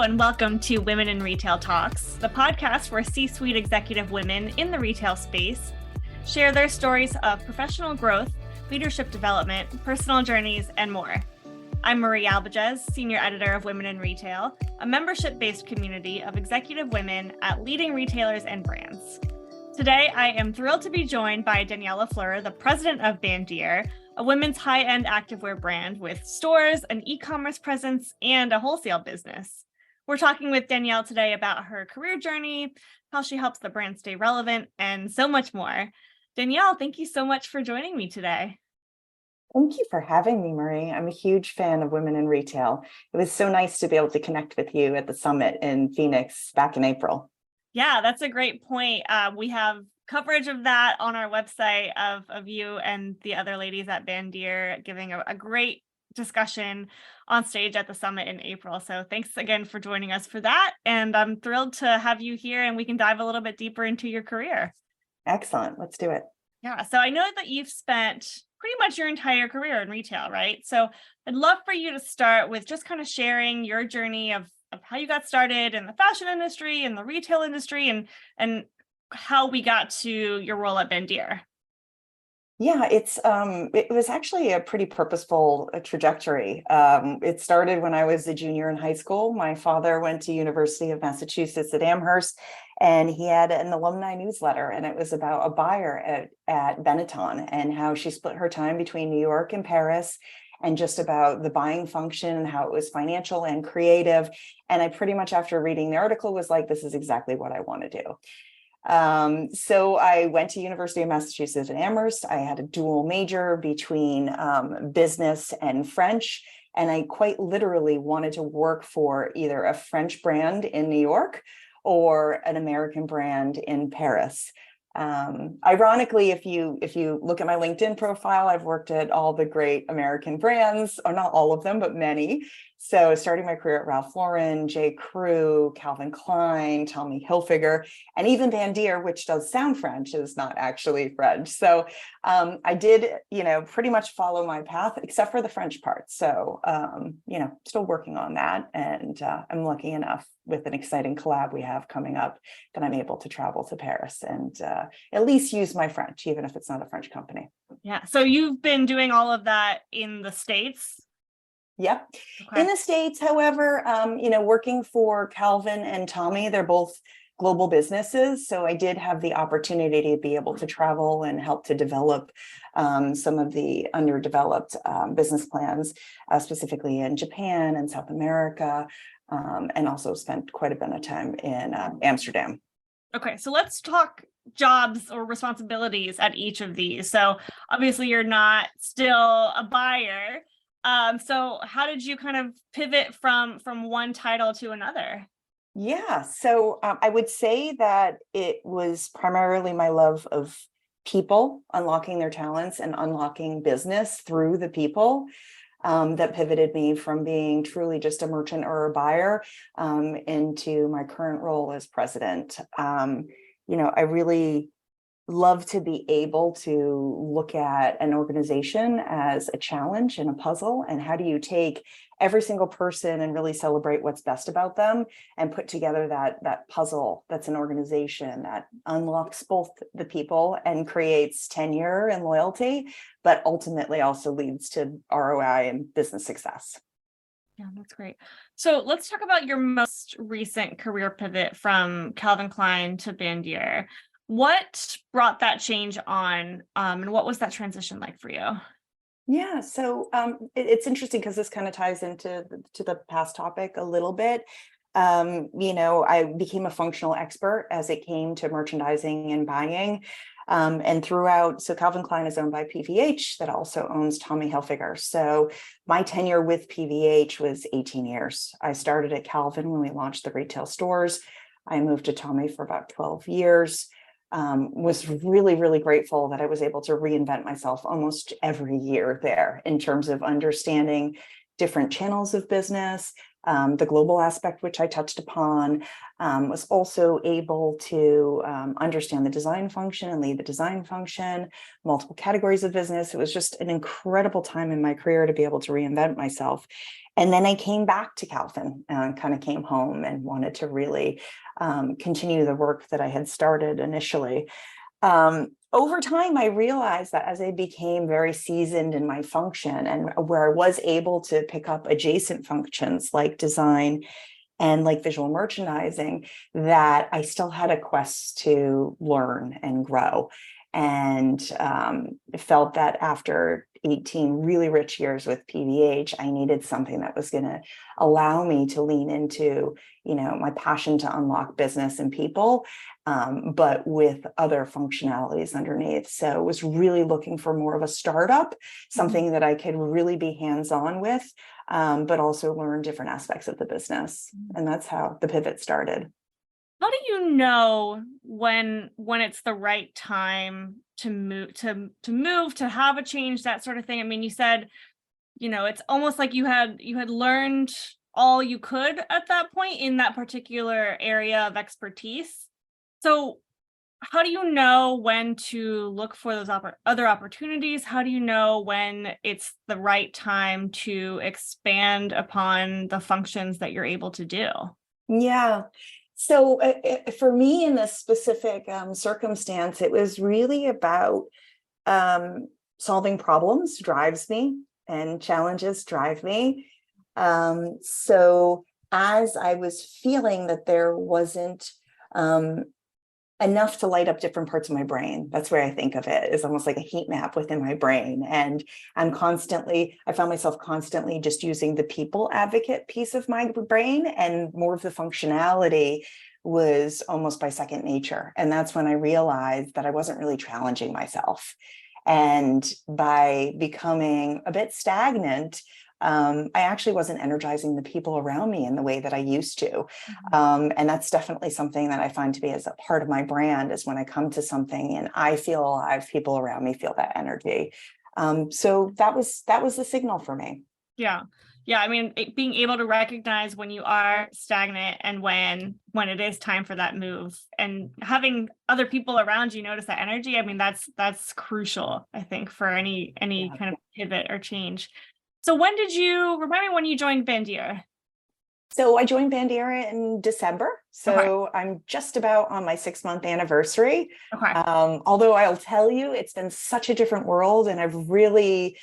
and welcome to Women in Retail Talks, the podcast where C-suite executive women in the retail space share their stories of professional growth, leadership development, personal journeys, and more. I'm Marie Albajes, Senior Editor of Women in Retail, a membership-based community of executive women at leading retailers and brands. Today, I am thrilled to be joined by Danielle LaFleur, the president of BANDIER, a women's high-end activewear brand with stores, an e-commerce presence, and a wholesale business. We're talking with Danielle today about her career journey, how she helps the brand stay relevant, and so much more. Danielle, thank you so much for joining me today. Thank you for having me, Marie. I'm a huge fan of Women in Retail. It was so nice to be able to connect with you at the summit in Phoenix back in April. Yeah, that's a great point. We have coverage of that on our website of you and the other ladies at BANDIER giving a great discussion on stage at the summit in April. So thanks again for joining us for that. And I'm thrilled to have you here and we can dive a little bit deeper into your career. Excellent. Let's do it. Yeah. So I know that you've spent pretty much your entire career in retail, right? So I'd love for you to start with just kind of sharing your journey of how you got started in the fashion industry and the retail industry and how we got to your role at BANDIER. Yeah, it was actually a pretty purposeful trajectory. It started when I was a junior in high school. My father went to University of Massachusetts at Amherst, and he had an alumni newsletter, and it was about a buyer at Benetton and how she split her time between New York and Paris, and just about the buying function and how it was financial and creative. And I pretty much, after reading the article, was like, this is exactly what I want to do. So I went to University of Massachusetts at Amherst. I had a dual major between business and French. And I quite literally wanted to work for either a French brand in New York or an American brand in Paris. Ironically, if you look at my LinkedIn profile, I've worked at all the great American brands, or not all of them, but many. So starting my career at Ralph Lauren, J. Crew, Calvin Klein, Tommy Hilfiger, and even BANDIER, which does sound French, is not actually French. So I did, pretty much follow my path, except for the French part. So, still working on that. And I'm lucky enough with an exciting collab we have coming up that I'm able to travel to Paris and at least use my French, even if it's not a French company. Yeah. So you've been doing all of that in the States? Yep. Okay. In the States, however, working for Calvin and Tommy, they're both global businesses. So I did have the opportunity to be able to travel and help to develop some of the underdeveloped business plans, specifically in Japan and South America, and also spent quite a bit of time in Amsterdam. Okay, so let's talk jobs or responsibilities at each of these. So obviously you're not still a buyer. So how did you kind of pivot from one title to another? Yeah, so I would say that it was primarily my love of people, unlocking their talents and unlocking business through the people that pivoted me from being truly just a merchant or a buyer into my current role as president. I really love to be able to look at an organization as a challenge and a puzzle, and how do you take every single person and really celebrate what's best about them and put together that puzzle that's an organization that unlocks both the people and creates tenure and loyalty, but ultimately also leads to ROI and business success. Yeah, that's great. So let's talk about your most recent career pivot from Calvin Klein to BANDIER. What brought that change on, and what was that transition like for you? Yeah, so it's interesting because this kind of ties into the past topic a little bit. I became a functional expert as it came to merchandising and buying. And throughout, so Calvin Klein is owned by PVH, that also owns Tommy Hilfiger. So my tenure with PVH was 18 years. I started at Calvin when we launched the retail stores. I moved to Tommy for about 12 years. Was really, really grateful that I was able to reinvent myself almost every year there in terms of understanding different channels of business, the global aspect, which I touched upon, Was also able to understand the design function and lead the design function, multiple categories of business. It was just an incredible time in my career to be able to reinvent myself. And then I came back to Calvin and kind of came home and wanted to really continue the work that I had started initially. Over time, I realized that as I became very seasoned in my function and where I was able to pick up adjacent functions like design and like visual merchandising, that I still had a quest to learn and grow. And felt that after 18 really rich years with PVH, I needed something that was going to allow me to lean into, my passion to unlock business and people, but with other functionalities underneath. So I was really looking for more of a startup, something that I could really be hands-on with, but also learn different aspects of the business. And that's how the pivot started. How do you know when it's the right time to move, to have a change, that sort of thing? I mean, you said, it's almost like you had learned all you could at that point in that particular area of expertise. So how do you know when to look for those other opportunities? How do you know when it's the right time to expand upon the functions that you're able to do? Yeah. So for me in this specific circumstance, it was really about solving problems drives me and challenges drive me. So as I was feeling that there wasn't enough to light up different parts of my brain, that's where I think of it, is almost like a heat map within my brain. And I found myself constantly just using the people advocate piece of my brain, and more of the functionality was almost by second nature. And that's when I realized that I wasn't really challenging myself. And by becoming a bit stagnant, I actually wasn't energizing the people around me in the way that I used to. And that's definitely something that I find to be as a part of my brand, is when I come to something and I feel alive, people around me feel that energy. So that was the signal for me. Yeah. I mean, being able to recognize when you are stagnant and when it is time for that move, and having other people around you notice that energy. I mean, that's crucial, I think, for any kind of pivot or change. So remind me when you joined BANDIER? So I joined BANDIER in December. So okay. I'm just about on my 6-month anniversary. Okay. Although I'll tell you, it's been such a different world, and I've really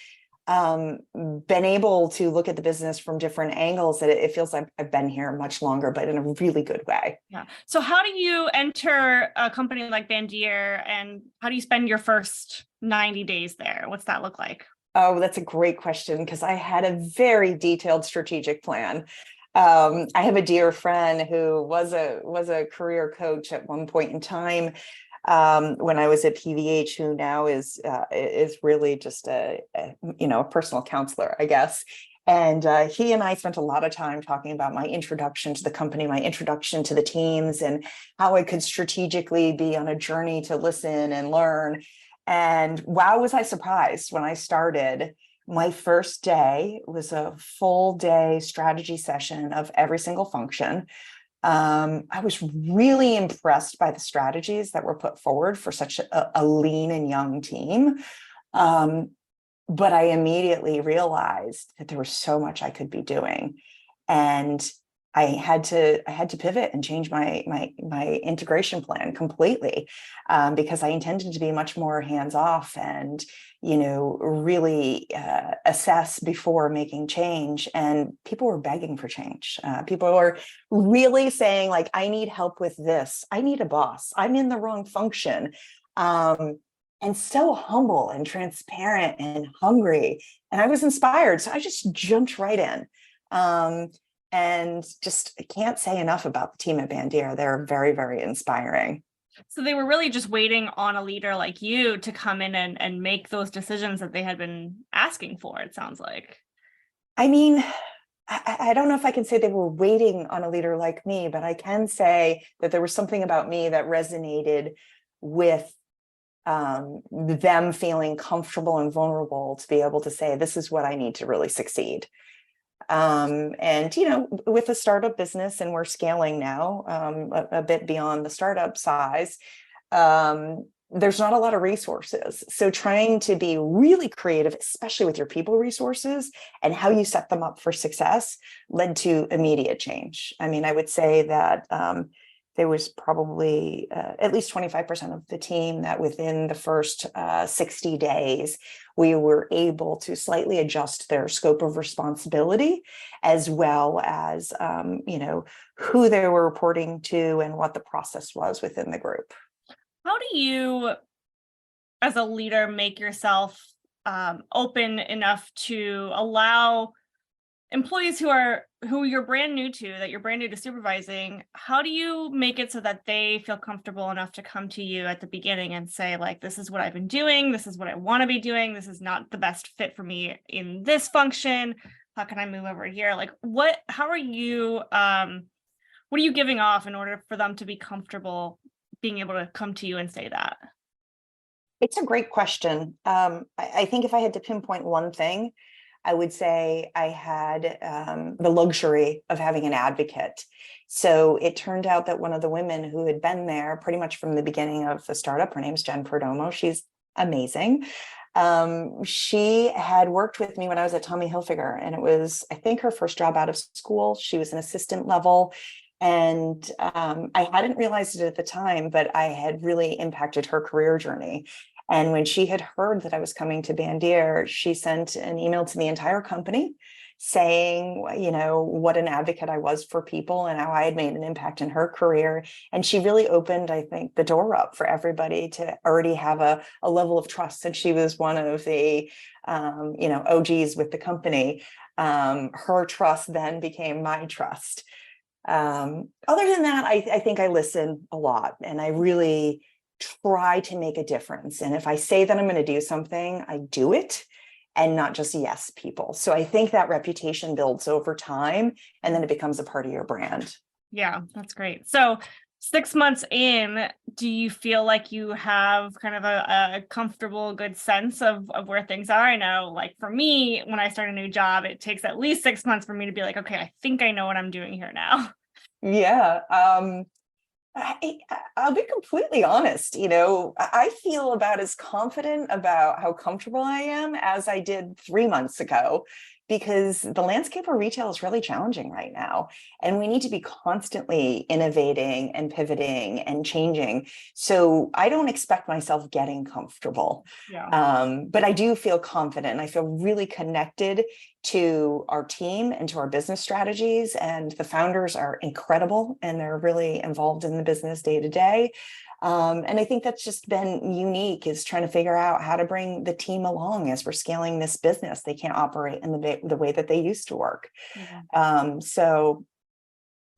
been able to look at the business from different angles, that it feels like I've been here much longer, but in a really good way. Yeah. So how do you enter a company like BANDIER, and how do you spend your first 90 days there? What's that look like? Oh, that's a great question, because I had a very detailed strategic plan. I have a dear friend who was a career coach at one point in time, when I was at PVH, who now is really just a personal counselor, I guess. And he and I spent a lot of time talking about my introduction to the company, my introduction to the teams, and how I could strategically be on a journey to listen and learn. And wow, was I surprised when I started. My first day was a full day strategy session of every single function. I was really impressed by the strategies that were put forward for such a lean and young team. But I immediately realized that there was so much I could be doing. And I had to pivot and change my integration plan completely, because I intended to be much more hands-off and really assess before making change. And people were begging for change. People were really saying, like, I need help with this. I need a boss. I'm in the wrong function. And so humble and transparent and hungry. And I was inspired. So I just jumped right in. And just I can't say enough about the team at BANDIER. They're very, very inspiring. So they were really just waiting on a leader like you to come in and make those decisions that they had been asking for, it sounds like. I mean, I don't know if I can say they were waiting on a leader like me, but I can say that there was something about me that resonated with them feeling comfortable and vulnerable to be able to say, this is what I need to really succeed. And, you know, with a startup business, and we're scaling now, a bit beyond the startup size, there's not a lot of resources. So trying to be really creative, especially with your people resources and how you set them up for success, led to immediate change. I mean, I would say that there was probably at least 25% of the team that within the first 60 days, we were able to slightly adjust their scope of responsibility, as well as, you know, who they were reporting to and what the process was within the group. How do you, as a leader, make yourself open enough to allow employees who you're brand new to, that you're brand new to supervising? How do you make it so that they feel comfortable enough to come to you at the beginning and say, like, this is what I've been doing, this is what I want to be doing, this is not the best fit for me in this function, how can I move over here? Like, how are you, what are you giving off in order for them to be comfortable being able to come to you and say that? It's a great question. I think if I had to pinpoint one thing, I would say I had the luxury of having an advocate. So it turned out that one of the women who had been there pretty much from the beginning of the startup, her name's Jen Perdomo. She's amazing. She had worked with me when I was at Tommy Hilfiger, and it was, I think, her first job out of school. She was an assistant level. And I hadn't realized it at the time, but I had really impacted her career journey. And when she had heard that I was coming to Bandier, she sent an email to the entire company saying, you know, what an advocate I was for people and how I had made an impact in her career. And she really opened, I think, the door up for everybody to already have a level of trust. And she was one of the, you know, OGs with the company. Her trust then became my trust. Other than that, I think I listen a lot, and I really try to make a difference. And if I say that I'm going to do something, I do it, and not just yes people. So I think that reputation builds over time, and then it becomes a part of your brand. Yeah, that's great. So 6 months in, do you feel like you have kind of a comfortable, good sense of where things are? I know, like for me, when I start a new job, it takes at least 6 months for me to be like, okay, I think I know what I'm doing here now. Yeah. I'll be completely honest. You know, I feel about as confident about how comfortable I am as I did 3 months ago, because the landscape of retail is really challenging right now. And we need to be constantly innovating and pivoting and changing. So I don't expect myself getting comfortable. Yeah. But I do feel confident. I feel really connected to our team and to our business strategies. And the founders are incredible, and they're really involved in the business day to day. And I think that's just been unique, is trying to figure out how to bring the team along as we're scaling this business. They can't operate in the way that they used to work. Yeah. So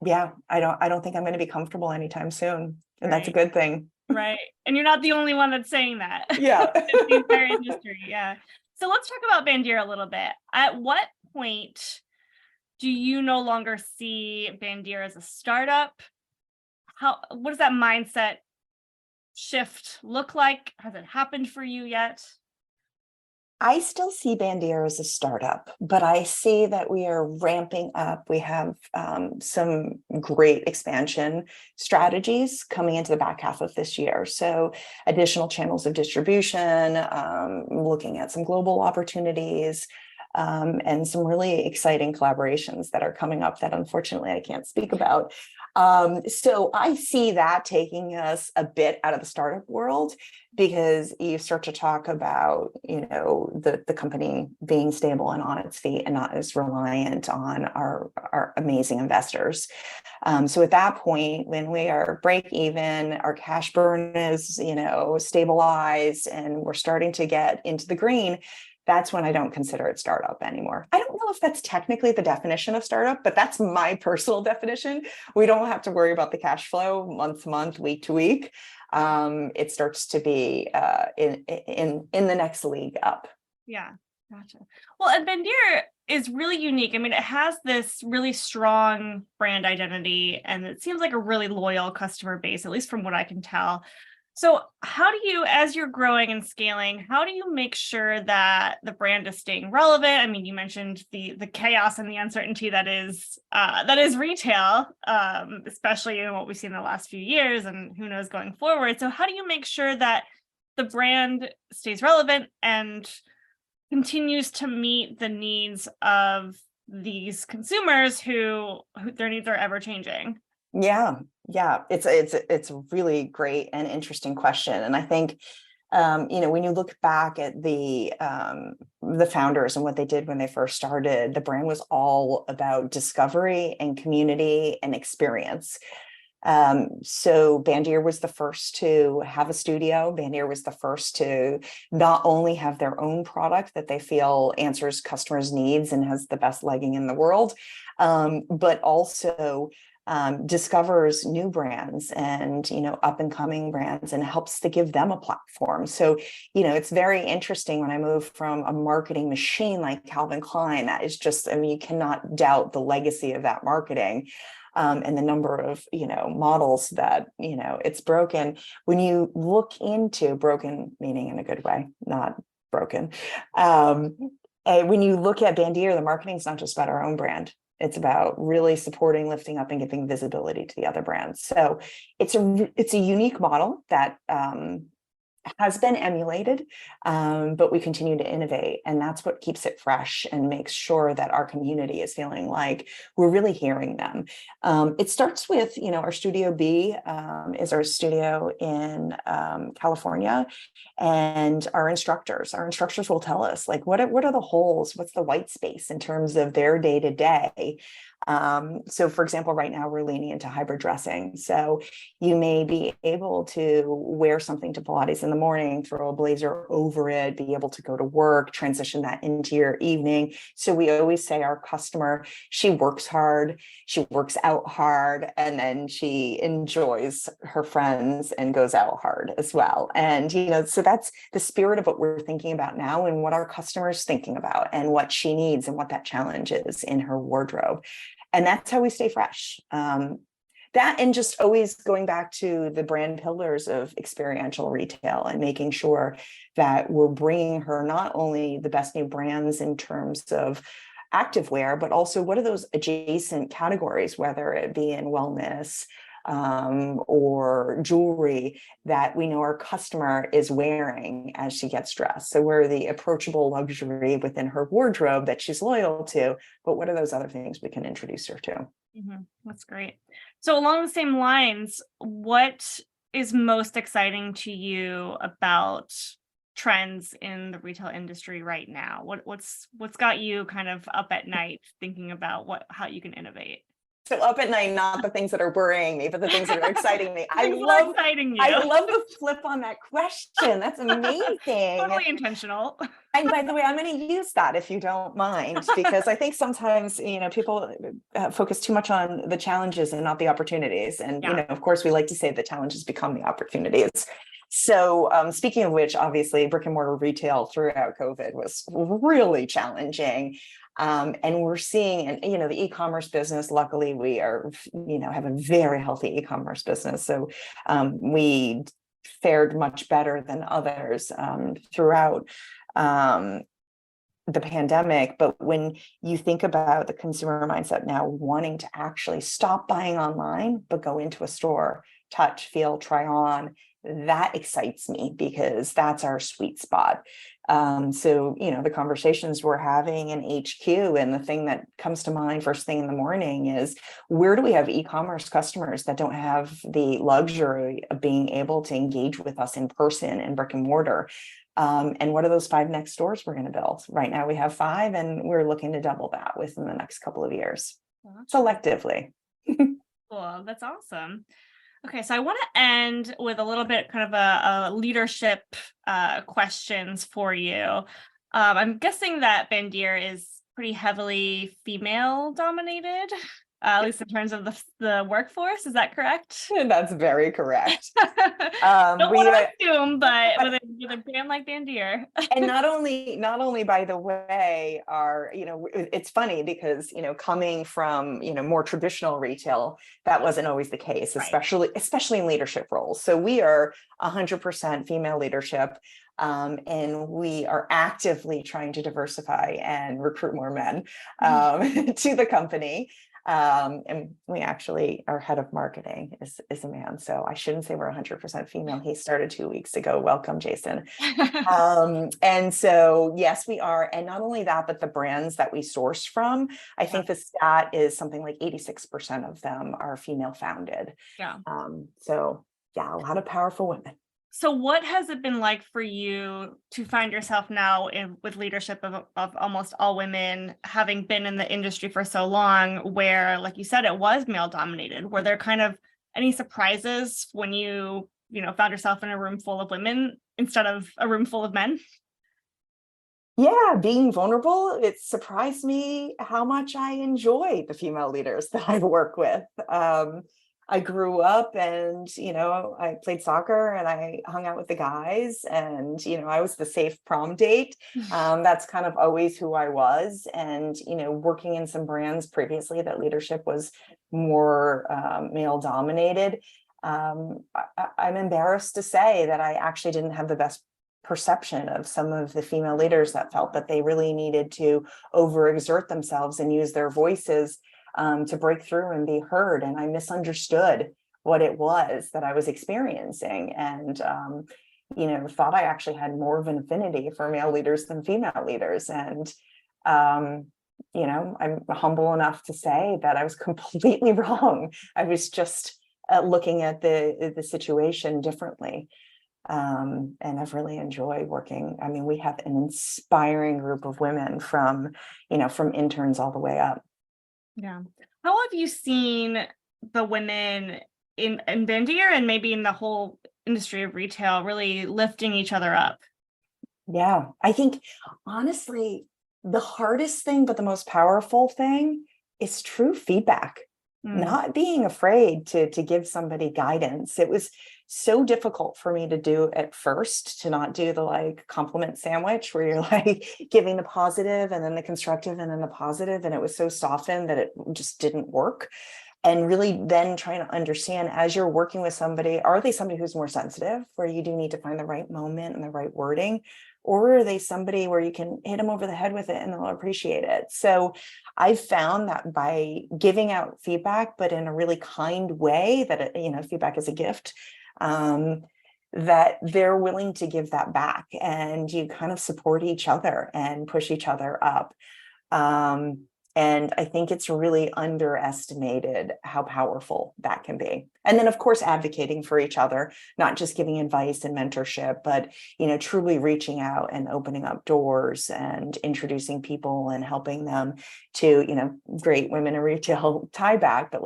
yeah, I don't think I'm going to be comfortable anytime soon. And that's a Right. good thing. Right. And you're not the only one that's saying that. Yeah. It's the entire industry. Yeah. So let's talk about Bandier a little bit. At what point do you no longer see Bandier as a startup? What does that mindset shift look like? Has it happened for you yet? I still see Bandier as a startup, but I see that we are ramping up. We have some great expansion strategies coming into the back half of this year. So additional channels of distribution, looking at some global opportunities, and some really exciting collaborations that are coming up that unfortunately I can't speak about. So I see that taking us a bit out of the startup world, because you start to talk about, you know, the company being stable and on its feet and not as reliant on our amazing investors. So at that point, when we are break even, our cash burn is, you know, stabilized, and we're starting to get into the green, that's when I don't consider it startup anymore. I don't know if that's technically the definition of startup, but that's my personal definition. We don't have to worry about the cash flow month to month, week to week. It starts to be in the next league up. Yeah, gotcha. Well, and Bandier is really unique. I mean, it has this really strong brand identity, and it seems like a really loyal customer base, at least from what I can tell. So how do you, as you're growing and scaling, how do you make sure that the brand is staying relevant? I mean, you mentioned the chaos and the uncertainty that is retail, especially in what we've seen in the last few years, and who knows going forward. So how do you make sure that the brand stays relevant and continues to meet the needs of these consumers who their needs are ever changing? Yeah, yeah, it's a really great and interesting question, and I think when you look back at the founders and what they did when they first started, the brand was all about discovery and community and experience. So Bandier was the first to have a studio. Bandier was the first to not only have their own product that they feel answers customers' needs and has the best legging in the world, but also discovers new brands and up and coming brands and helps to give them a platform. So it's very interesting when I move from a marketing machine like Calvin Klein, that is just, I mean, you cannot doubt the legacy of that marketing. And the number of models that it's broken. When you look into broken, meaning in a good way, not broken, when you look at Bandier, the marketing is not just about our own brand. It's about really supporting, lifting up, and giving visibility to the other brands. So it's a unique model that has been emulated, but we continue to innovate, and that's what keeps it fresh and makes sure that our community is feeling like we're really hearing them. It starts with, our Studio B is our studio in California, and our instructors will tell us like what are the holes, what's the white space in terms of their day to day. So for example, right now we're leaning into hybrid dressing. So you may be able to wear something to Pilates in the morning, throw a blazer over it, be able to go to work, transition that into your evening. So we always say our customer, she works hard, she works out hard, and then she enjoys her friends and goes out hard as well. And, so that's the spirit of what we're thinking about now and what our customer's thinking about and what she needs and what that challenge is in her wardrobe. And that's how we stay fresh. That and just always going back to the brand pillars of experiential retail and making sure that we're bringing her not only the best new brands in terms of activewear, but also what are those adjacent categories, whether it be in wellness or jewelry that we know our customer is wearing as she gets dressed. So we're the approachable luxury within her wardrobe that she's loyal to, but what are those other things we can introduce her to? That's great. So along the same lines, what is most exciting to you about trends in the retail industry right now? What's got you kind of up at night thinking about how you can innovate? So up at night, not the things that are worrying me, but the things that are exciting me. I love the flip on that question. That's amazing. Totally intentional. And by the way, I'm going to use that if you don't mind, because I think sometimes, people focus too much on the challenges and not the opportunities. And, of course, we like to say the challenges become the opportunities. So speaking of which, obviously, brick and mortar retail throughout COVID was really challenging. And we're seeing, and the e-commerce business, luckily we are, have a very healthy e-commerce business. So we fared much better than others throughout the pandemic. But when you think about the consumer mindset now wanting to actually stop buying online, but go into a store, touch, feel, try on, that excites me because that's our sweet spot. So, the conversations we're having in HQ, and the thing that comes to mind first thing in the morning is, where do we have e-commerce customers that don't have the luxury of being able to engage with us in person in brick and mortar? And what are those 5 next stores we're going to build? Right now we have 5, and we're looking to double that within the next couple of years, selectively. Cool. That's awesome. Okay, so I want to end with a little bit kind of a leadership questions for you. I'm guessing that Bandier is pretty heavily female dominated. at least in terms of the workforce. Is that correct? That's very correct. Don't We want to assume, but with a brand like Bandier. and not only by the way, it's funny because coming from more traditional retail, that wasn't always the case, Right. especially in leadership roles. So we are 100% female leadership, and we are actively trying to diversify and recruit more men to the company. And we actually, our head of marketing is a man, so I shouldn't say we're 100% female. He started 2 weeks ago. Welcome, Jason. And so, yes, we are. And not only that, but the brands that we source from, I think the stat is something like 86% of them are female founded. Yeah. So yeah, a lot of powerful women. So what has it been like for you to find yourself now with leadership of almost all women, having been in the industry for so long, where, like you said, it was male dominated? Were there kind of any surprises when you found yourself in a room full of women instead of a room full of men? Yeah, being vulnerable, it surprised me how much I enjoy the female leaders that I work with. I grew up and, I played soccer and I hung out with the guys and, I was the safe prom date. That's kind of always who I was. And, working in some brands previously, that leadership was more male dominated. I'm embarrassed to say that I actually didn't have the best perception of some of the female leaders that felt that they really needed to overexert themselves and use their voices to break through and be heard. And I misunderstood what it was that I was experiencing, and thought I actually had more of an affinity for male leaders than female leaders. And I'm humble enough to say that I was completely wrong. I was just looking at the situation differently. And I've really enjoyed working. I mean, we have an inspiring group of women from interns all the way up. Yeah. How have you seen the women in Bandier and maybe in the whole industry of retail really lifting each other up? Yeah, I think honestly, the hardest thing, but the most powerful thing is true feedback. Not being afraid to give somebody guidance. It was so difficult for me to do at first, to not do the compliment sandwich where you're giving the positive and then the constructive and then the positive, and it was so softened that it just didn't work. And really then trying to understand, as you're working with somebody, are they somebody who's more sensitive, where you do need to find the right moment and the right wording? Or are they somebody where you can hit them over the head with it and they'll appreciate it? So I've found that by giving out feedback, but in a really kind way, that, feedback is a gift, that they're willing to give that back, and you kind of support each other and push each other up. And I think it's really underestimated how powerful that can be. And then, of course, advocating for each other, not just giving advice and mentorship, but, truly reaching out and opening up doors and introducing people and helping them to, great women in retail tie back, but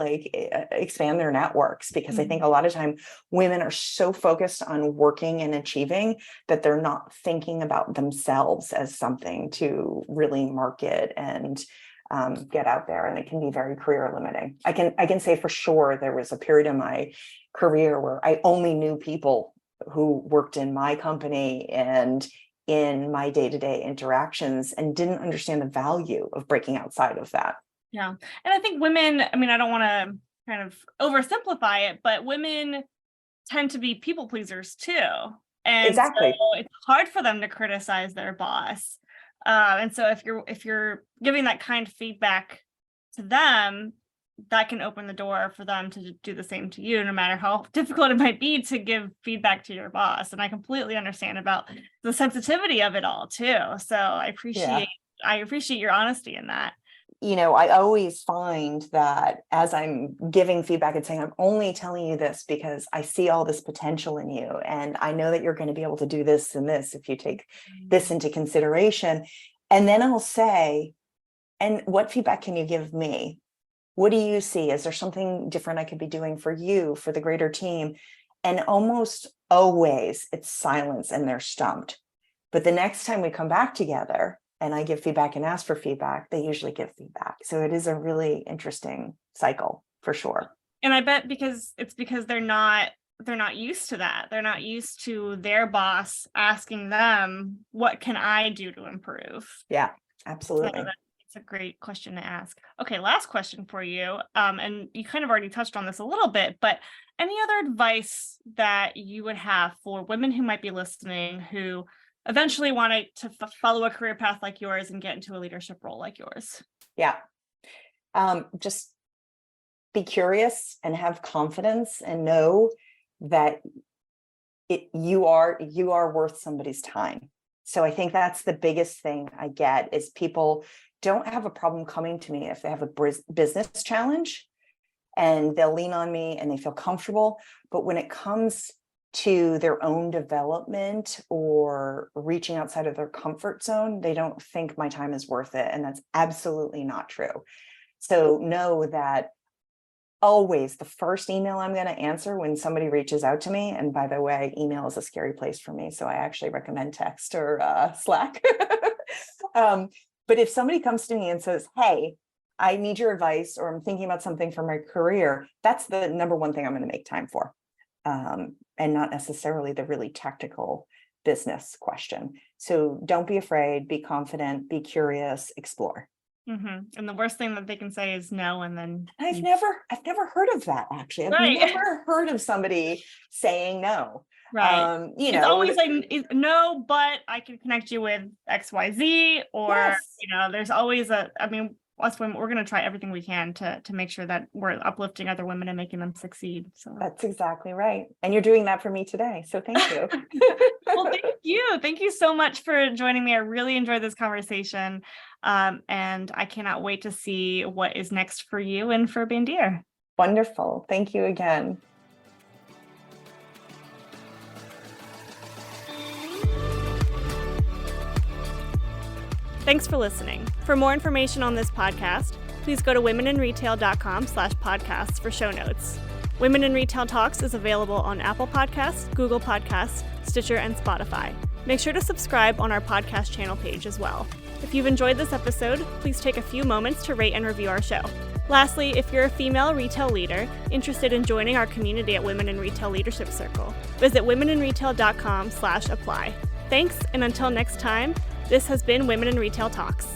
expand their networks. Because I think a lot of time women are so focused on working and achieving that they're not thinking about themselves as something to really market and get out there, and it can be very career limiting. I can say for sure there was a period in my career where I only knew people who worked in my company and in my day-to-day interactions, and didn't understand the value of breaking outside of that. Yeah. And I think women, I mean, I don't want to kind of oversimplify it, but women tend to be people pleasers too. And Exactly. so it's hard for them to criticize their boss. And so if you're giving that kind of feedback to them, that can open the door for them to do the same to you, no matter how difficult it might be to give feedback to your boss. And I completely understand about the sensitivity of it all too. So I appreciate your honesty in that. I always find that as I'm giving feedback and saying, I'm only telling you this because I see all this potential in you, and I know that you're going to be able to do this and this if you take this into consideration. And then I'll say, and what feedback can you give me? What do you see? Is there something different I could be doing for you, for the greater team? And almost always it's silence and they're stumped. But the next time we come back together and I give feedback and ask for feedback, they usually give feedback. So it is a really interesting cycle for sure. And I bet because they're not used to that. They're not used to their boss asking them, what can I do to improve? Yeah, So absolutely. it's a great question to ask. Okay, last question for you. And you kind of already touched on this a little bit, but any other advice that you would have for women who might be listening who eventually want to follow a career path like yours and get into a leadership role like yours? Yeah. Just be curious and have confidence and know that you are worth somebody's time. So I think that's the biggest thing I get is people don't have a problem coming to me if they have a business challenge, and they'll lean on me and they feel comfortable. But when it comes to their own development or reaching outside of their comfort zone, they don't think my time is worth it. And that's absolutely not true. So know that always the first email I'm going to answer when somebody reaches out to me, and by the way, email is a scary place for me, so I actually recommend text or Slack. But if somebody comes to me and says, hey, I need your advice, or I'm thinking about something for my career, that's the number one thing I'm going to make time for, and not necessarily the really tactical business question. So don't be afraid, be confident, be curious, explore. And the worst thing that they can say is no, and then I've never heard of that, actually. I've never heard of somebody saying no. Right. It's always like, no, but I can connect you with XYZ, or yes. There's always us women, we're going to try everything we can to make sure that we're uplifting other women and making them succeed. So that's exactly right. And you're doing that for me today. So thank you. Well, thank you. Thank you so much for joining me. I really enjoyed this conversation. And I cannot wait to see what is next for you and for BANDIER. Wonderful. Thank you again. Thanks for listening. For more information on this podcast, please go to womeninretail.com/podcasts for show notes. Women in Retail Talks is available on Apple Podcasts, Google Podcasts, Stitcher, and Spotify. Make sure to subscribe on our podcast channel page as well. If you've enjoyed this episode, please take a few moments to rate and review our show. Lastly, if you're a female retail leader interested in joining our community at Women in Retail Leadership Circle, visit womeninretail.com/apply. Thanks, and until next time, this has been Women in Retail Talks.